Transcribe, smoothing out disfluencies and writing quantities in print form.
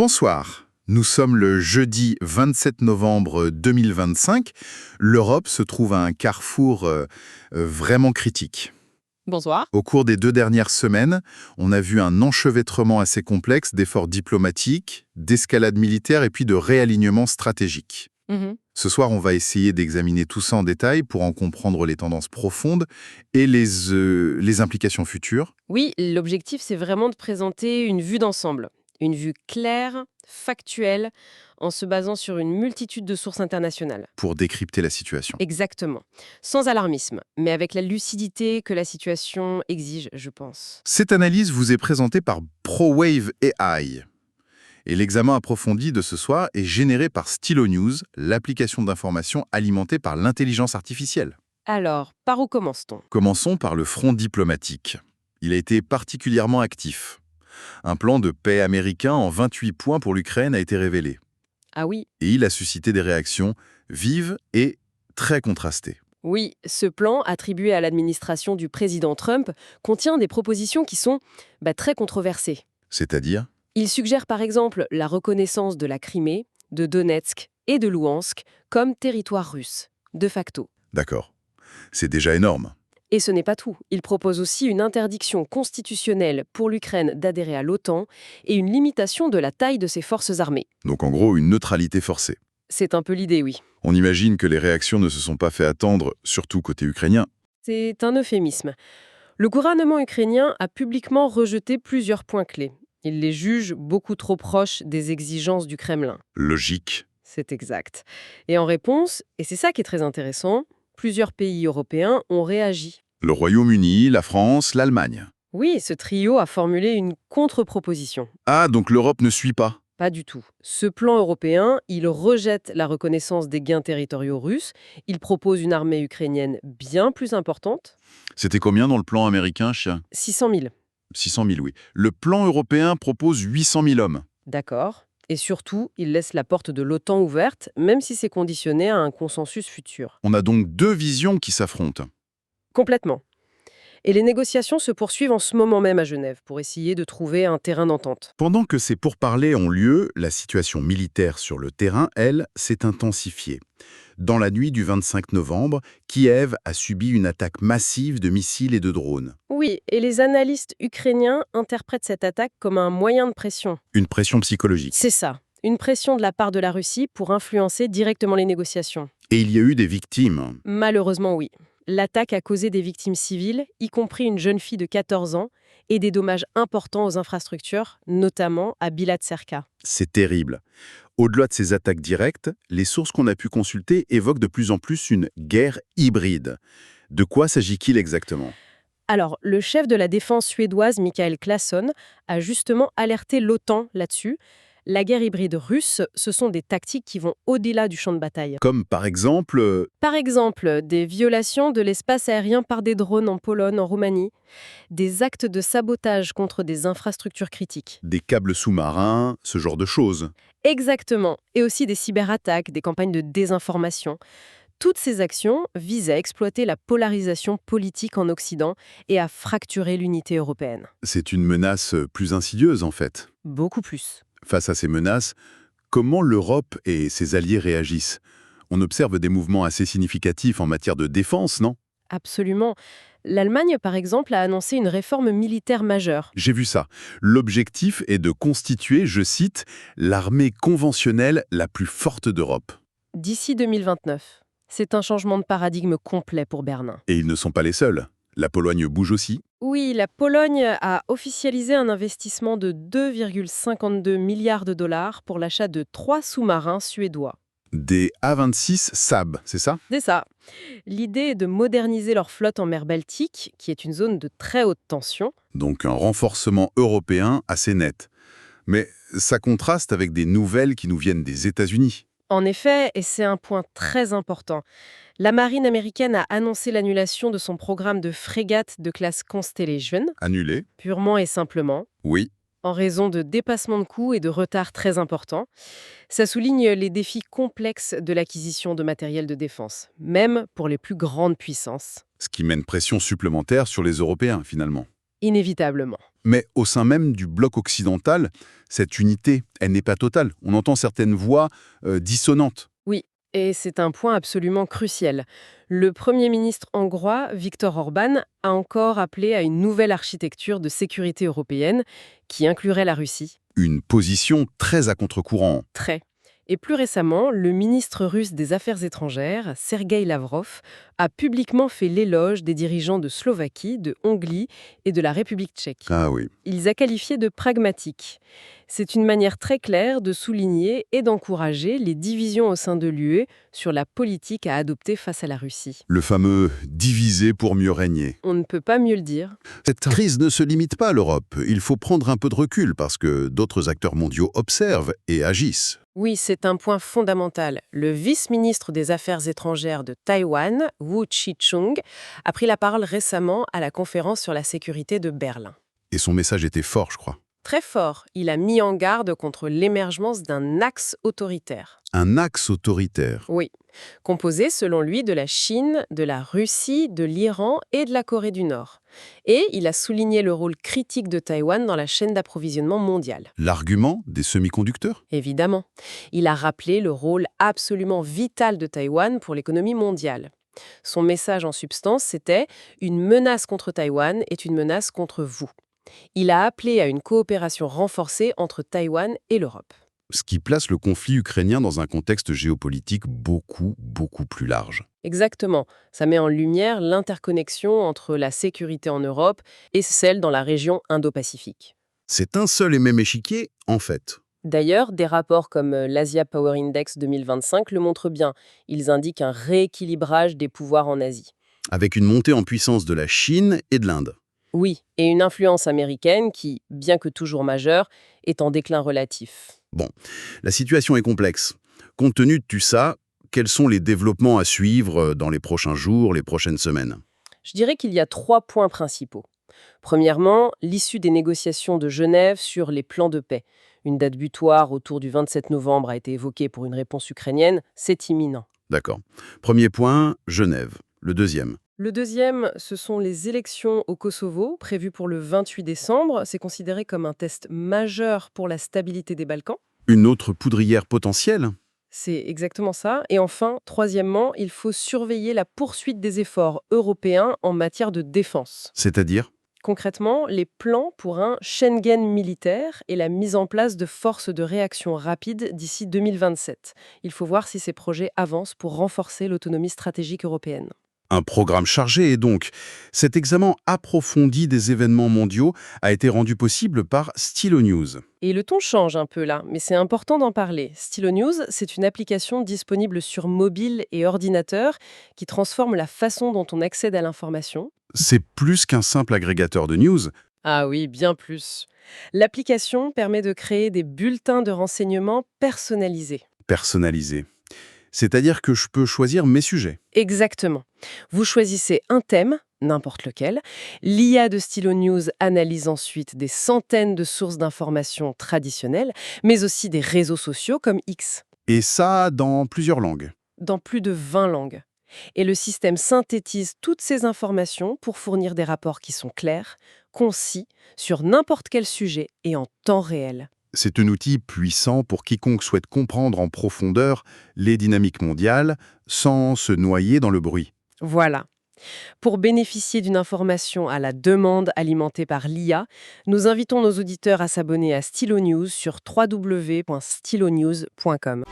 Bonsoir, nous sommes le jeudi 27 novembre 2025. L'Europe se trouve à un carrefour vraiment critique. Bonsoir. Au cours des 2 dernières semaines, on a vu un enchevêtrement assez complexe d'efforts diplomatiques, d'escalade militaire et puis de réalignement stratégique. Mhm. Ce soir, on va essayer d'examiner tout ça en détail pour en comprendre les tendances profondes et les implications futures. Oui, l'objectif, c'est vraiment de présenter une vue d'ensemble. Une vue claire, factuelle, en se basant sur une multitude de sources internationales. Pour décrypter la situation. Exactement. Sans alarmisme, mais avec la lucidité que la situation exige, je pense. Cette analyse vous est présentée par ProWave AI. Et l'examen approfondi de ce soir est généré par Stylo News, l'application d'information alimentée par l'intelligence artificielle. Alors, par où commence-t-on? Commençons par le front diplomatique. Il a été particulièrement actif. Un plan de paix américain en 28 points pour l'Ukraine a été révélé. Ah oui, Et il a suscité des réactions vives et très contrastées. oui, ce plan, attribué à l'administration du président Trump, contient des propositions qui sont très controversées. C'est-à-dire, Il suggère par exemple la reconnaissance de la Crimée, de Donetsk et de Louhansk comme territoire russe, de facto. d'accord, c'est déjà énorme. Et ce n'est pas tout. Il propose aussi une interdiction constitutionnelle pour l'Ukraine d'adhérer à l'OTAN et une limitation de la taille de ses forces armées. Donc en gros, une neutralité forcée. C'est un peu l'idée, oui. On imagine que les réactions ne se sont pas fait attendre, surtout côté ukrainien. C'est un euphémisme. Le gouvernement ukrainien a publiquement rejeté plusieurs points clés. Il les juge beaucoup trop proches des exigences du Kremlin. Logique. C'est exact. Et en réponse, et c'est ça qui est très intéressant, plusieurs pays européens ont réagi. Le Royaume-Uni, la France, l'Allemagne. Oui, ce trio a formulé une contre-proposition. Ah, donc l'Europe ne suit pas. Pas du tout. Ce plan européen, il rejette la reconnaissance des gains territoriaux russes, il propose une armée ukrainienne bien plus importante, C'était combien dans le plan américain, chien 600 000. 600 000, oui. Le plan européen propose 800 000 hommes. D'accord. Et surtout, il laisse la porte de l'OTAN ouverte, même si c'est conditionné à un consensus futur. On a donc deux visions qui s'affrontent. Complètement. Et les négociations se poursuivent en ce moment même à Genève pour essayer de trouver un terrain d'entente. Pendant que ces pourparlers ont lieu, la situation militaire sur le terrain, elle, s'est intensifiée. Dans la nuit du 25 novembre, Kiev a subi une attaque massive de missiles et de drones. Oui, et les analystes ukrainiens interprètent cette attaque comme un moyen de pression. Une pression psychologique. C'est ça, une pression de la part de la Russie pour influencer directement les négociations. Et il y a eu des victimes. Malheureusement, oui. L'attaque a causé des victimes civiles, y compris une jeune fille de 14 ans, et des dommages importants aux infrastructures, notamment à Bilatserka. C'est terrible. Au-delà de ces attaques directes, les sources qu'on a pu consulter évoquent de plus en plus une guerre hybride. De quoi s'agit-il exactement? Alors, le chef de la défense suédoise, Mikael Claesson, a justement alerté l'OTAN là-dessus. La guerre hybride russe, ce sont des tactiques qui vont au-delà du champ de bataille. Comme par exemple, Par exemple, des violations de l'espace aérien par des drones en Pologne, en Roumanie, des actes de sabotage contre des infrastructures critiques. des câbles sous-marins, ce genre de choses. Exactement. Et aussi des cyberattaques, des campagnes de désinformation. Toutes ces actions visent à exploiter la polarisation politique en Occident et à fracturer l'unité européenne. C'est une menace plus insidieuse en fait. Beaucoup plus. Face à ces menaces, comment l'Europe et ses alliés réagissent? On observe des mouvements assez significatifs en matière de défense, non? Absolument. L'Allemagne, par exemple, a annoncé une réforme militaire majeure. J'ai vu ça. L'objectif est de constituer, je cite, l'armée conventionnelle la plus forte d'Europe. D'ici 2029. C'est un changement de paradigme complet pour Berlin. Et ils ne sont pas les seuls. La Pologne bouge aussi. Oui, la Pologne a officialisé un investissement de 2,52 milliards de dollars pour l'achat de 3 sous-marins suédois. Des A-26 SAB, c'est ça? C'est ça. L'idée est de moderniser leur flotte en mer Baltique, qui est une zone de très haute tension. Donc un renforcement européen assez net. Mais ça contraste avec des nouvelles qui nous viennent des États-Unis. En effet, et c'est un point très important, la marine américaine a annoncé l'annulation de son programme de frégates de classe Constellation, Annulé? purement et simplement, Oui. en raison de dépassements de coûts et de retards très importants. Ça souligne les défis complexes de l'acquisition de matériel de défense, même pour les plus grandes puissances. Ce qui mène pression supplémentaire sur les Européens, finalement. Inévitablement. Mais au sein même du bloc occidental, cette unité, elle n'est pas totale. On entend certaines voix dissonantes. Oui, et c'est un point absolument crucial. Le Premier ministre hongrois, Viktor Orban, a encore appelé à une nouvelle architecture de sécurité européenne qui inclurait la Russie. Une position très à contre-courant. Très. Et plus récemment, le ministre russe des Affaires étrangères, Sergueï Lavrov, a publiquement fait l'éloge des dirigeants de Slovaquie, de Hongrie et de la République tchèque. Ah oui. Il les a qualifiés de pragmatiques. C'est une manière très claire de souligner et d'encourager les divisions au sein de l'UE sur la politique à adopter face à la Russie. Le fameux « diviser pour mieux régner ». On ne peut pas mieux le dire. Cette crise ne se limite pas à l'Europe. Il faut prendre un peu de recul parce que d'autres acteurs mondiaux observent et agissent. Oui, c'est un point fondamental. Le vice-ministre des Affaires étrangères de Taïwan, Wu Chi-chung, a pris la parole récemment à la conférence sur la sécurité de Berlin. Et son message était fort, je crois. Très fort, il a mis en garde contre l'émergence d'un axe autoritaire. Un axe autoritaire. Oui, composé selon lui de la Chine, de la Russie, de l'Iran et de la Corée du Nord. Et il a souligné le rôle critique de Taïwan dans la chaîne d'approvisionnement mondiale. L'argument des semi-conducteurs? Évidemment, il a rappelé le rôle absolument vital de Taïwan pour l'économie mondiale. Son message en substance, c'était « Une menace contre Taïwan est une menace contre vous ». Il a appelé à une coopération renforcée entre Taïwan et l'Europe. Ce qui place le conflit ukrainien dans un contexte géopolitique beaucoup plus large. Exactement. Ça met en lumière l'interconnexion entre la sécurité en Europe et celle dans la région Indo-Pacifique. C'est un seul et même échiquier, en fait. D'ailleurs, des rapports comme l'Asia Power Index 2025 le montrent bien. Ils indiquent un rééquilibrage des pouvoirs en Asie. Avec une montée en puissance de la Chine et de l'Inde. Oui, et une influence américaine qui, bien que toujours majeure, est en déclin relatif. Bon, la situation est complexe. Compte tenu de tout ça, quels sont les développements à suivre dans les prochains jours, les prochaines semaines? Je dirais qu'il y a 3 points principaux. Premièrement, l'issue des négociations de Genève sur les plans de paix. Une date butoir autour du 27 novembre a été évoquée pour une réponse ukrainienne, c'est imminent. D'accord. Premier point, Genève. Le deuxième. Le deuxième, ce sont les élections au Kosovo, prévues pour le 28 décembre. C'est considéré comme un test majeur pour la stabilité des Balkans. Une autre poudrière potentielle? C'est exactement ça. Et enfin, troisièmement, il faut surveiller la poursuite des efforts européens en matière de défense. C'est-à-dire? Concrètement, les plans pour un Schengen militaire et la mise en place de forces de réaction rapide d'ici 2027. Il faut voir si ces projets avancent pour renforcer l'autonomie stratégique européenne. Un programme chargé et donc, cet examen approfondi des événements mondiaux a été rendu possible par Stylo News. Et le ton change un peu là, mais c'est important d'en parler. Stylo News, c'est une application disponible sur mobile et ordinateur qui transforme la façon dont on accède à l'information. C'est plus qu'un simple agrégateur de news. Ah oui, bien plus. L'application permet de créer des bulletins de renseignements personnalisés. Personnalisé. C'est-à-dire que je peux choisir mes sujets. Exactement. Vous choisissez un thème, n'importe lequel. L'IA de Stylo News analyse ensuite des centaines de sources d'informations traditionnelles, mais aussi des réseaux sociaux comme X, Et ça dans plusieurs langues. dans plus de 20 langues. Et le système synthétise toutes ces informations pour fournir des rapports qui sont clairs, concis, sur n'importe quel sujet et en temps réel. C'est un outil puissant pour quiconque souhaite comprendre en profondeur les dynamiques mondiales sans se noyer dans le bruit. Voilà. Pour bénéficier d'une information à la demande alimentée par l'IA, nous invitons nos auditeurs à s'abonner à Stylo News sur www.stylonews.com.